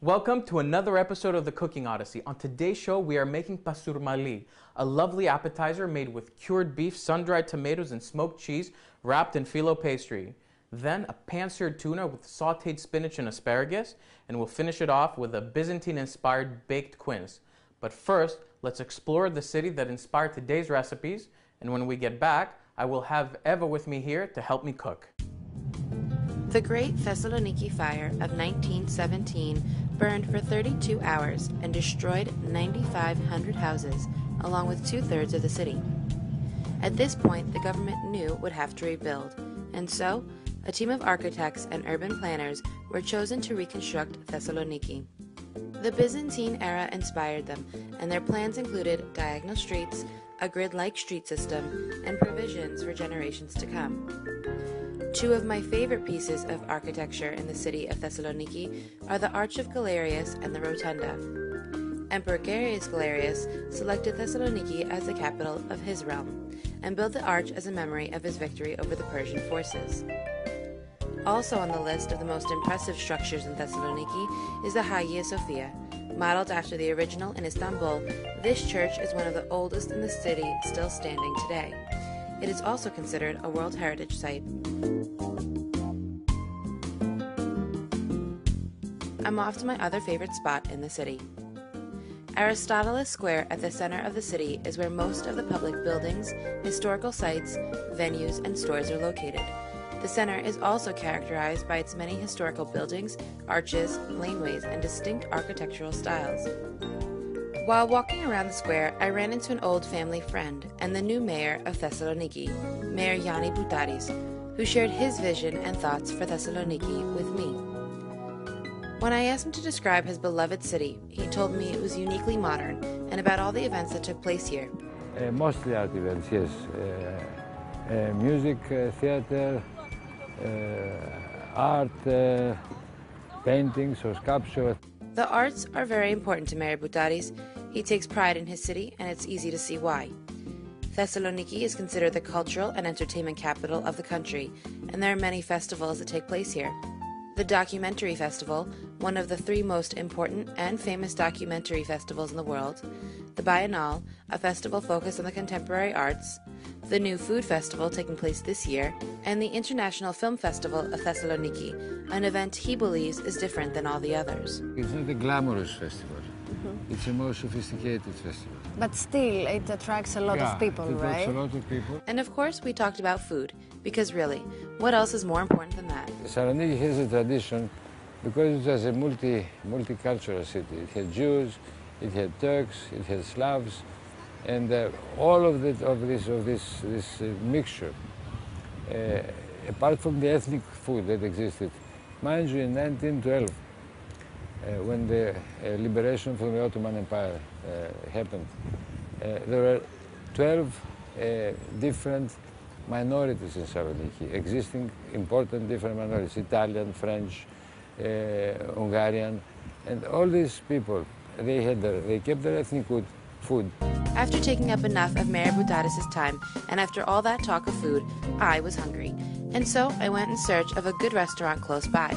Welcome to another episode of the Cooking Odyssey. On today's show, we are making pasurmali, a lovely appetizer made with cured beef, sun-dried tomatoes, and smoked cheese wrapped in phyllo pastry. Then a pan-seared tuna with sautéed spinach and asparagus, and we'll finish it off with a Byzantine-inspired baked quince. But first, let's explore the city that inspired today's recipes, and when we get back, I will have Eva with me here to help me cook. The Great Thessaloniki Fire of 1917 burned for 32 hours and destroyed 9,500 houses, along with two-thirds of the city. At this point, the government knew it would have to rebuild, and so a team of architects and urban planners were chosen to reconstruct Thessaloniki. The Byzantine era inspired them, and their plans included diagonal streets, a grid-like street system, and provisions for generations to come. Two of my favorite pieces of architecture in the city of Thessaloniki are the Arch of Galerius and the Rotunda. Emperor Gaius Galerius selected Thessaloniki as the capital of his realm, and built the arch as a memory of his victory over the Persian forces. Also on the list of the most impressive structures in Thessaloniki is the Hagia Sophia. Modeled after the original in Istanbul, this church is one of the oldest in the city, still standing today. It is also considered a World Heritage Site. I'm off to my other favorite spot in the city. Aristoteles Square at the center of the city is where most of the public buildings, historical sites, venues, and stores are located. The center is also characterized by its many historical buildings, arches, laneways, and distinct architectural styles. While walking around the square, I ran into an old family friend and the new mayor of Thessaloniki, Mayor Yanni Boutaris, who shared his vision and thoughts for Thessaloniki with me. When I asked him to describe his beloved city, he told me it was uniquely modern and about all the events that took place here. Mostly art events, yes. Music, theater, art, paintings or sculpture. The arts are very important to Mayor Boutaris. He takes pride in his city, and it's easy to see why. Thessaloniki is considered the cultural and entertainment capital of the country, and there are many festivals that take place here. The Documentary Festival, one of the three most important and famous documentary festivals in the world, the Biennale, a festival focused on the contemporary arts, the New Food Festival taking place this year, and the International Film Festival of Thessaloniki, an event he believes is different than all the others. It's not a glamorous festival. It's a more sophisticated festival. But still, it attracts a lot of people, it right? attracts a lot of people. And of course, we talked about food, because really, what else is more important than that? Thessaloniki has a tradition because it was a multicultural city. It had Jews, it had Turks, it had Slavs, and all of this mixture. Apart from the ethnic food that existed, mind you, in 1912, when the liberation from the Ottoman Empire happened, there were 12 different minorities in Thessaloniki, existing important different minorities, Italian, French, Hungarian, and all these people, they kept their ethnic food. After taking up enough of Mayor Boutaris' time, and after all that talk of food, I was hungry. And so I went in search of a good restaurant close by.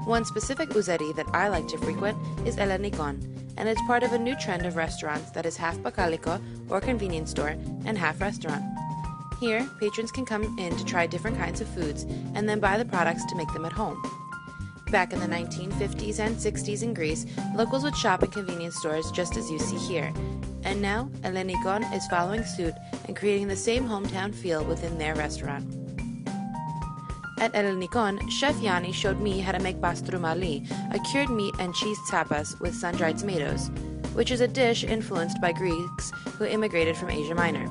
One specific ouzeri that I like to frequent is Ellenikon, and it's part of a new trend of restaurants that is half bakaliko, or convenience store, and half restaurant. Here, patrons can come in to try different kinds of foods, and then buy the products to make them at home. Back in the 1950s and 60s in Greece, locals would shop in convenience stores just as you see here. And now, Ellenikon is following suit and creating the same hometown feel within their restaurant. At Ellenikon, Chef Yanni showed me how to make pasurmali, a cured meat and cheese tapas with sun-dried tomatoes, which is a dish influenced by Greeks who immigrated from Asia Minor.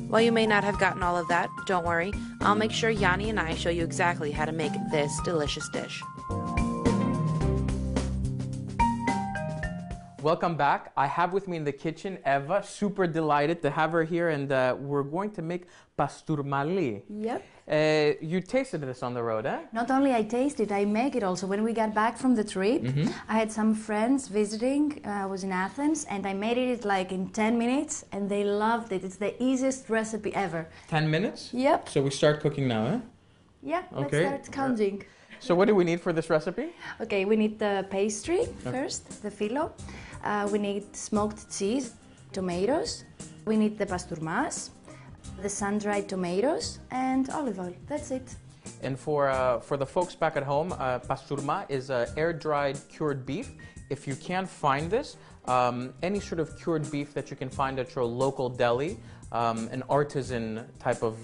While you may not have gotten all of that, don't worry, I'll make sure Yanni and I show you exactly how to make this delicious dish. Welcome back. I have with me in the kitchen Eva. Super delighted to have her here, and we're going to make pasturmali. Yep. You tasted this on the road, eh? Not only I taste it, I make it also. When we got back from the trip, I had some friends visiting. I was in Athens, and I made it like in 10 minutes, and they loved it. It's the easiest recipe ever. 10 minutes? Yep. So we start cooking now, eh? Yeah, Okay. let's start counting. So what do we need for this recipe? Okay, we need the pastry first, the filo. We need smoked cheese, tomatoes. We need the pasturmas, the sun-dried tomatoes, and olive oil. That's it. And for the folks back at home, pasturma is air-dried cured beef. If you can't find this, any sort of cured beef that you can find at your local deli, an artisan type of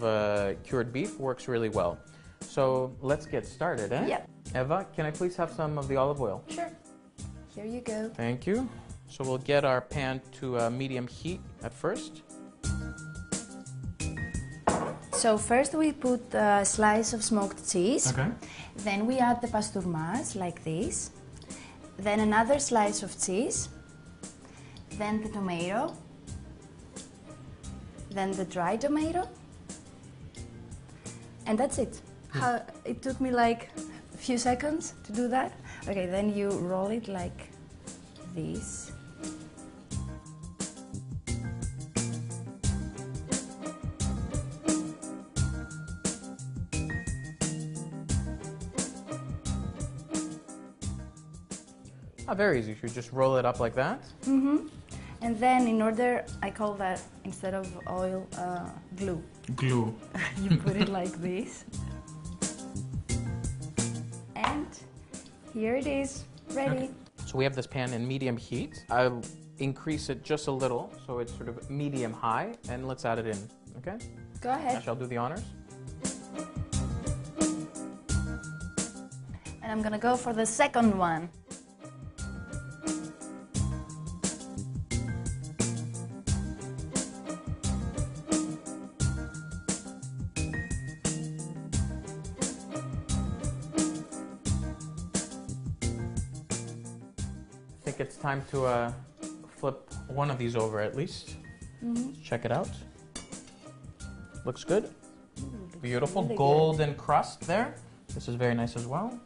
cured beef works really well. So let's get started, eh? Yep. Eva, can I please have some of the olive oil? Sure. Here you go. Thank you. So we'll get our pan to medium heat at first. So first we put a slice of smoked cheese. Okay. Then we add the pasturmas like this. Then another slice of cheese. Then the tomato. Then the dry tomato. And that's it. It took me like a few seconds to do that. Okay, then you roll it like this. Very easy. You just roll it up like that. And then in order, I call that, instead of oil, glue. Glue. You put it like this. And here it is, ready. Okay. So we have this pan in medium heat. I'll increase it just a little, so it's sort of medium-high, and let's add it in, okay? Go ahead. I shall do the honors. And I'm gonna go for the second one. I think it's time to flip one of these over at least. Let's check it out. Looks good. Beautiful really golden crust there. This is very nice as well.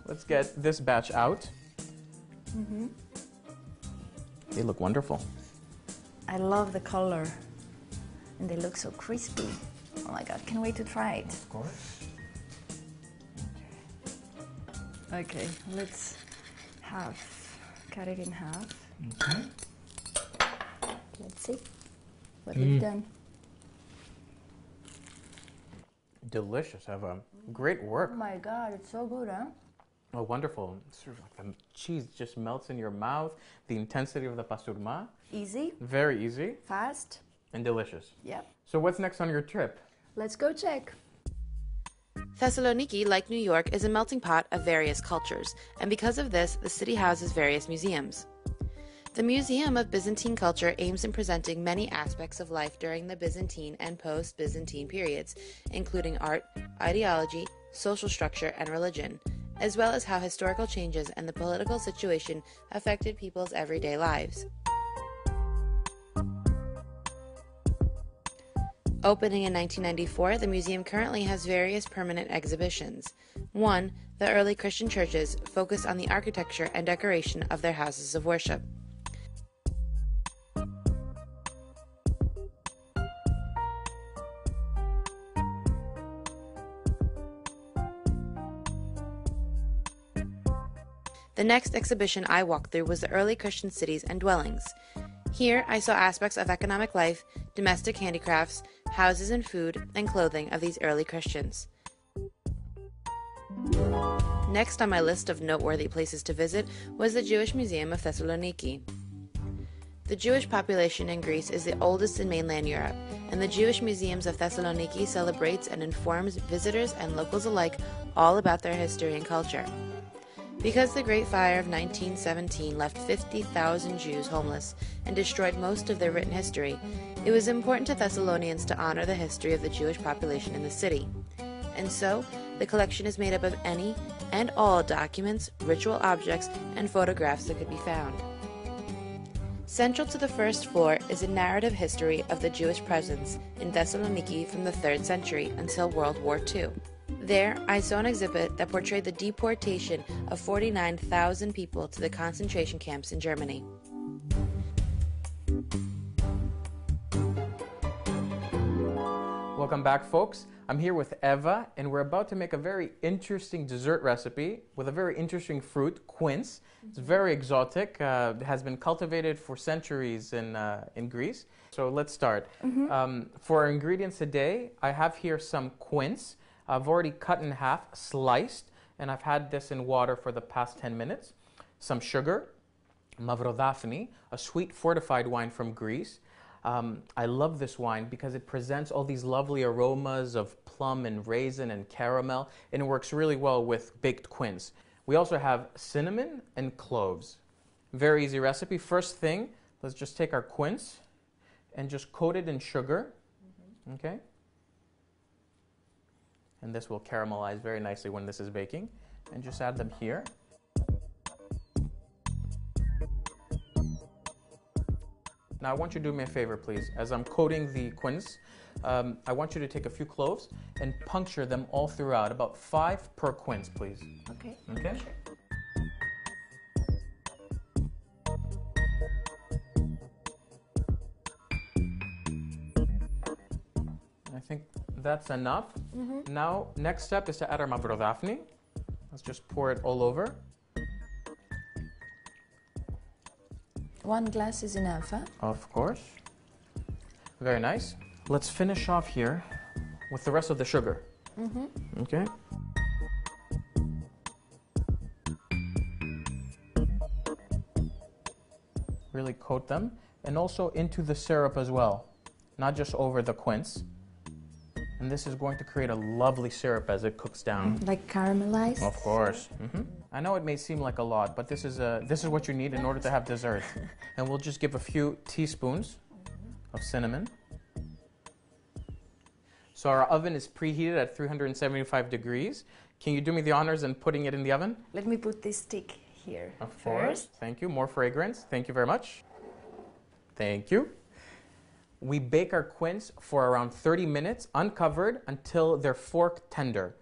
Let's get this batch out. They look wonderful. I love the color. And they look so crispy. Oh my God, can't wait to try it. Of course. Okay, let's cut it in half. Okay. Let's see what we've done. Delicious. Have a great work. Oh my God, it's so good, huh? Oh, wonderful. Sort of like the cheese just melts in your mouth. The intensity of the pasturma. Easy, Very easy fast. and delicious. Yep. So what's next on your trip? Let's go check. Thessaloniki, like New York, is a melting pot of various cultures, and because of this, the city houses various museums. The Museum of Byzantine Culture aims in presenting many aspects of life during the Byzantine and post-Byzantine periods, including art, ideology, social structure, and religion, as well as how historical changes and the political situation affected people's everyday lives. Opening in 1994, the museum currently has various permanent exhibitions. One, the early Christian churches, focus on the architecture and decoration of their houses of worship. The next exhibition I walked through was the early Christian cities and dwellings. Here, I saw aspects of economic life, domestic handicrafts, houses and food, and clothing of these early Christians. Next on my list of noteworthy places to visit was the Jewish Museum of Thessaloniki. The Jewish population in Greece is the oldest in mainland Europe, and the Jewish Museums of Thessaloniki celebrates and informs visitors and locals alike all about their history and culture. Because the Great Fire of 1917 left 50,000 Jews homeless and destroyed most of their written history, it was important to Thessalonians to honor the history of the Jewish population in the city. And so, the collection is made up of any and all documents, ritual objects, and photographs that could be found. Central to the first floor is a narrative history of the Jewish presence in Thessaloniki from the 3rd century until World War II. There, I saw an exhibit that portrayed the deportation of 49,000 people to the concentration camps in Germany. Welcome back, folks. I'm here with Eva, and we're about to make a very interesting dessert recipe with a very interesting fruit, quince. It's very exotic. It has been cultivated for centuries in Greece. So let's start. For our ingredients today, I have here some quince. I've already cut in half, sliced, and I've had this in water for the past 10 minutes. Some sugar, mavrodaphne, a sweet fortified wine from Greece. I love this wine because it presents all these lovely aromas of plum and raisin and caramel, and it works really well with baked quince. We also have cinnamon and cloves. Very easy recipe. First thing, let's just take our quince and just coat it in sugar. Okay? And this will caramelize very nicely when this is baking. And just add them here. Now I want you to do me a favor, please. As I'm coating the quince, I want you to take a few cloves and puncture them all throughout, about 5 per quince, please. Okay. Okay? Sure. I think that's enough. Now, next step is to add our mavrodaphne. Let's just pour it all over. 1 glass is enough, huh? Of course. Very nice. Let's finish off here with the rest of the sugar. Okay. Really coat them, and also into the syrup as well, not just over the quince. And this is going to create a lovely syrup as it cooks down. Like caramelized? Of course. I know it may seem like a lot, but this is what you need in order to have dessert. And we'll just give a few teaspoons of cinnamon. So our oven is preheated at 375 degrees. Can you do me the honors in putting it in the oven? Let me put this stick here Of first. course. Thank you. More fragrance. Thank you very much. Thank you. We bake our quince for around 30 minutes, uncovered, until they're fork tender.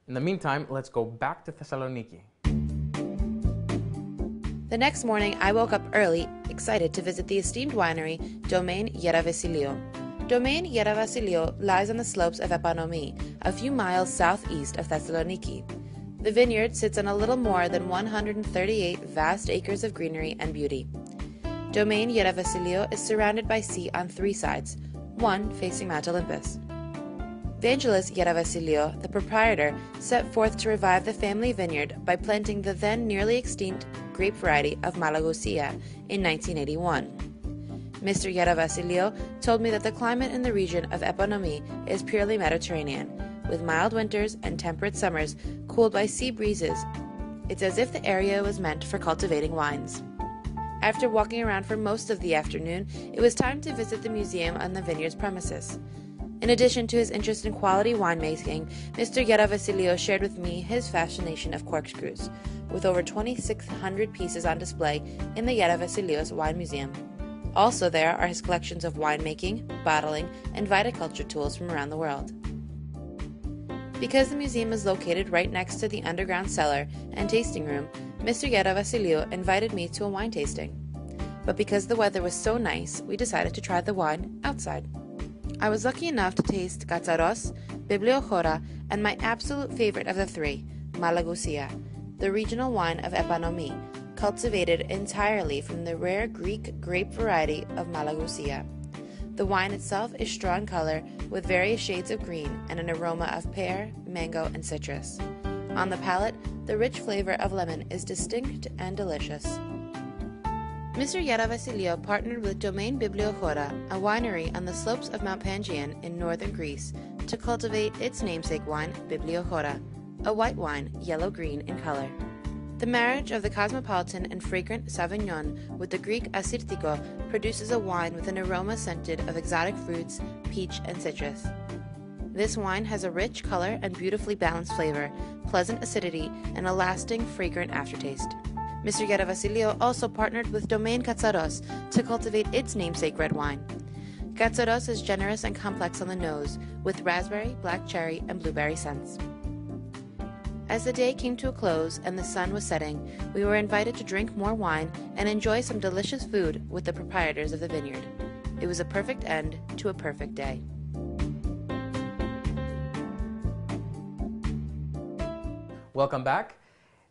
In the meantime, let's go back to Thessaloniki. The next morning, I woke up early, excited to visit the esteemed winery, Domaine Yeravassilio. Domaine Yeravassilio lies on the slopes of Epanomi, a few miles southeast of Thessaloniki. The vineyard sits on a little more than 138 vast acres of greenery and beauty. Domaine Yeravassilio is surrounded by sea on 3 sides, one facing Mount Olympus. Vangelis Yeravassilio, the proprietor, set forth to revive the family vineyard by planting the then nearly extinct grape variety of Malagousia in 1981. Mr. Yeravassilio told me that the climate in the region of Epanomi is purely Mediterranean, with mild winters and temperate summers cooled by sea breezes. It's as if the area was meant for cultivating wines. After walking around for most of the afternoon, it was time to visit the museum on the vineyard's premises. In addition to his interest in quality winemaking, Mr. Yeravassilio shared with me his fascination of corkscrews, with over 2,600 pieces on display in the Yeravassilio's Wine Museum. Also there are his collections of winemaking, bottling, and viticulture tools from around the world. Because the museum is located right next to the underground cellar and tasting room, Mr. Yeravassilio invited me to a wine tasting. But because the weather was so nice, we decided to try the wine outside. I was lucky enough to taste Katsaros, Bibliochora, and my absolute favorite of the 3, Malagousia, the regional wine of Epanomi, cultivated entirely from the rare Greek grape variety of Malagousia. The wine itself is straw in color with various shades of green and an aroma of pear, mango, and citrus. On the palate, the rich flavor of lemon is distinct and delicious. Mr. Yara Vasilio partnered with Domaine Bibliochora, a winery on the slopes of Mount Pangaean in northern Greece, to cultivate its namesake wine, Bibliochora, a white wine, yellow-green in color. The marriage of the cosmopolitan and fragrant Sauvignon with the Greek Assyrtiko produces a wine with an aroma scented of exotic fruits, peach, and citrus. This wine has a rich color and beautifully balanced flavor, pleasant acidity, and a lasting, fragrant aftertaste. Mr. Yara Vasilio also partnered with Domaine Katsaros to cultivate its namesake red wine. Katsaros is generous and complex on the nose, with raspberry, black cherry, and blueberry scents. As the day came to a close and the sun was setting, we were invited to drink more wine and enjoy some delicious food with the proprietors of the vineyard. It was a perfect end to a perfect day. Welcome back.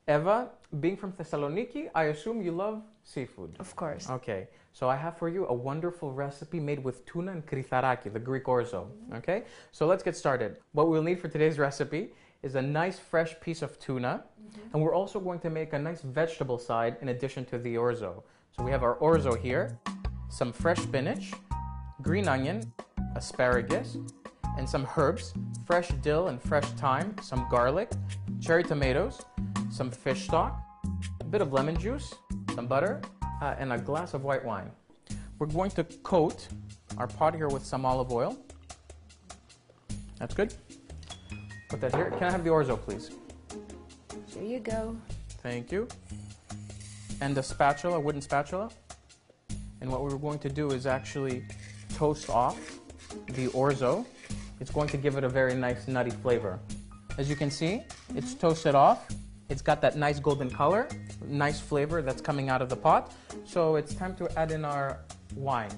Eva, being from Thessaloniki, I assume you love seafood. Of course. Okay, so I have for you a wonderful recipe made with tuna and kritharaki, the Greek orzo. Okay, so let's get started. What we'll need for today's recipe is a nice fresh piece of tuna, and we're also going to make a nice vegetable side in addition to the orzo. So we have our orzo here, some fresh spinach, green onion, asparagus, and some herbs, fresh dill and fresh thyme, some garlic, cherry tomatoes, some fish stock, a bit of lemon juice, some butter, and a glass of white wine. We're going to coat our pot here with some olive oil. That's good. Put that here. Can I have the orzo, please? Here you go. Thank you. And a spatula, a wooden spatula. And what we're going to do is actually toast off the orzo. It's going to give it a very nice nutty flavor. As you can see, it's toasted off. It's got that nice golden color, nice flavor that's coming out of the pot. So it's time to add in our wine.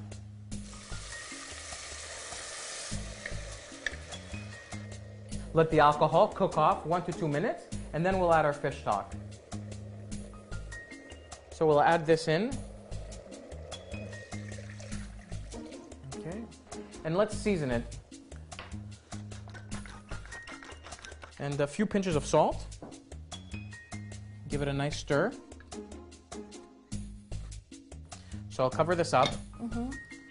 Let the alcohol cook off 1 to 2 minutes, and then we'll add our fish stock. So we'll add this in. Okay. And let's season it. And a few pinches of salt. Give it a nice stir. So I'll cover this up,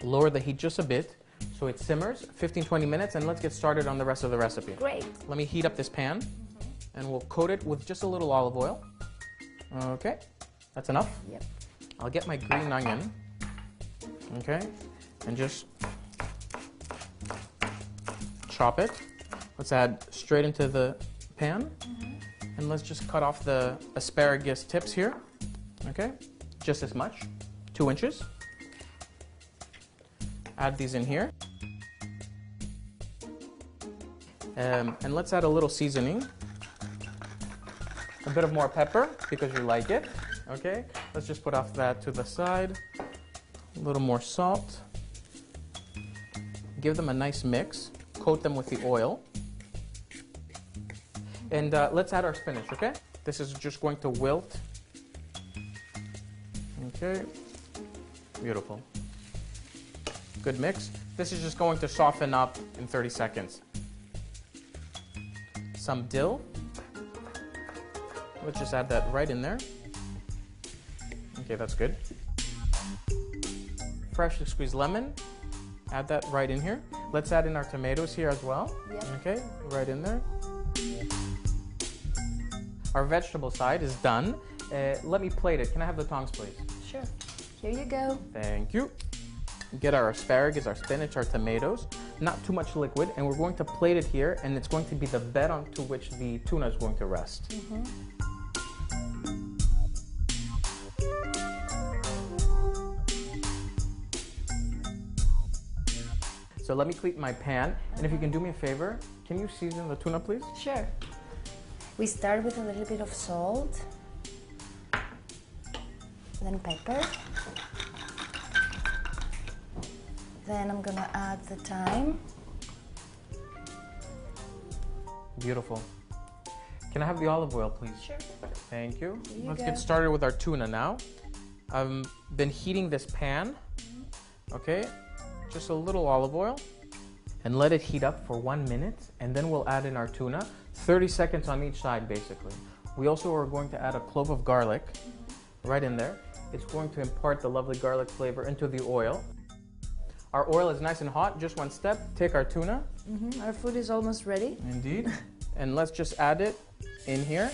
lower the heat just a bit so it simmers 15-20 minutes, and let's get started on the rest of the recipe. Great. Let me heat up this pan, and we'll coat it with just a little olive oil. Okay, that's enough. Yep. I'll get my green onion, okay, and just chop it. Let's add straight into the pan, and let's just cut off the asparagus tips here, okay, just as much, 2 inches. Add these in here. And let's add a little seasoning. A bit of more pepper because you like it. Okay, let's just put off that to the side. A little more salt. Give them a nice mix. Coat them with the oil. And let's add our spinach, okay? This is just going to wilt. Okay, beautiful. Good mix. This is just going to soften up in 30 seconds. Some dill. Let's just add that right in there. Okay, that's good. Freshly squeezed lemon. Add that right in here. Let's add in our tomatoes here as well. Yep. Okay, right in there. Our vegetable side is done. Let me plate it. Can I have the tongs, please? Sure. Here you go. Thank you. Get our asparagus, our spinach, our tomatoes. Not too much liquid, and we're going to plate it here, and it's going to be the bed onto which the tuna is going to rest. So let me clean my pan, and if you can do me a favor, can you season the tuna, please? Sure. We start with a little bit of salt, then pepper. Then I'm gonna add the thyme. Beautiful. Can I have the olive oil, please? Sure. Thank you. Here you Let's go. get started with our tuna now. I've been heating this pan. Okay, just a little olive oil. And let it heat up for 1 minute, and then we'll add in our tuna. 30 seconds on each side, basically. We also are going to add a clove of garlic right in there. It's going to impart the lovely garlic flavor into the oil. Our oil is nice and hot. Just one step. Take our tuna. Our food is almost ready. Indeed. And let's just add it in here.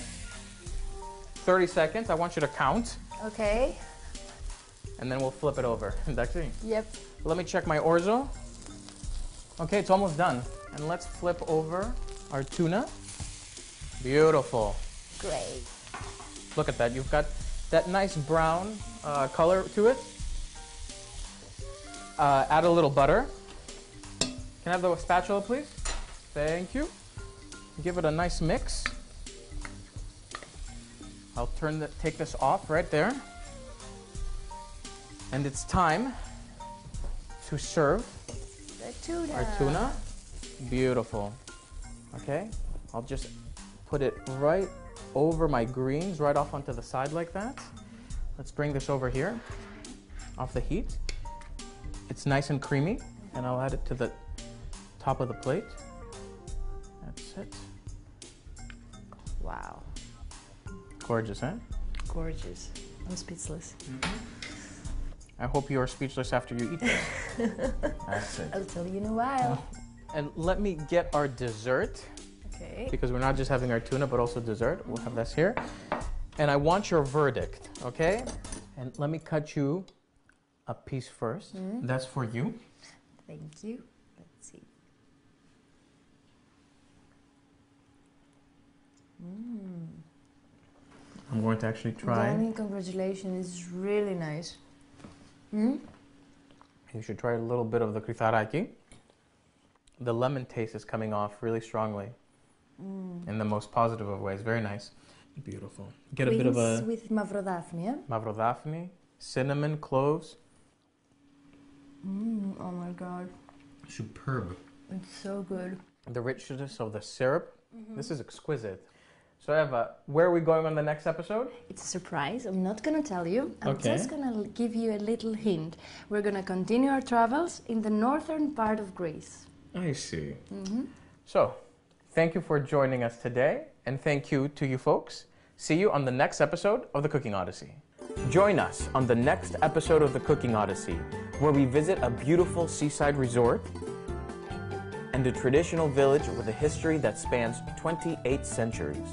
30 seconds. I want you to count. Okay. And then we'll flip it over. Actually, Yep. let me check my orzo. Okay, it's almost done. And let's flip over our tuna. Beautiful. Great. Look at that. You've got that nice brown color to it. Add a little butter. Can I have the spatula, please? Thank you. Give it a nice mix. I'll take this off right there. And it's time to serve The tuna. our tuna. Beautiful. Okay, I'll just put it right over my greens, right off onto the side like that. Let's bring this over here, off the heat. It's nice and creamy, and I'll add it to the top of the plate. That's it. Wow. Gorgeous, huh? Gorgeous. I'm speechless. I hope you are speechless after you eat this. That's it. I'll tell you in a while. And let me get our dessert, Okay. because we're not just having our tuna, but also dessert. We'll have this here. And I want your verdict, okay? And let me cut you a piece first. That's for you. Thank you. Let's see. I'm going to actually try. Danny, congratulations. It's really nice. You should try a little bit of the kritharaki. The lemon taste is coming off really strongly in the most positive of ways. Very nice. Beautiful. Get a bit of a with mavrodaphnia. mavrodaphne, cinnamon, cloves. Oh my god. Superb. It's so good. The richness of the syrup. This is exquisite. So Eva, where are we going on the next episode? It's a surprise. I'm not going to tell you. I'm Okay. just going to give you a little hint. We're going to continue our travels in the northern part of Greece. I see. So, thank you for joining us today, and thank you to you folks. See you on the next episode of The Cooking Odyssey. Join us on the next episode of The Cooking Odyssey, where we visit a beautiful seaside resort and a traditional village with a history that spans 28 centuries.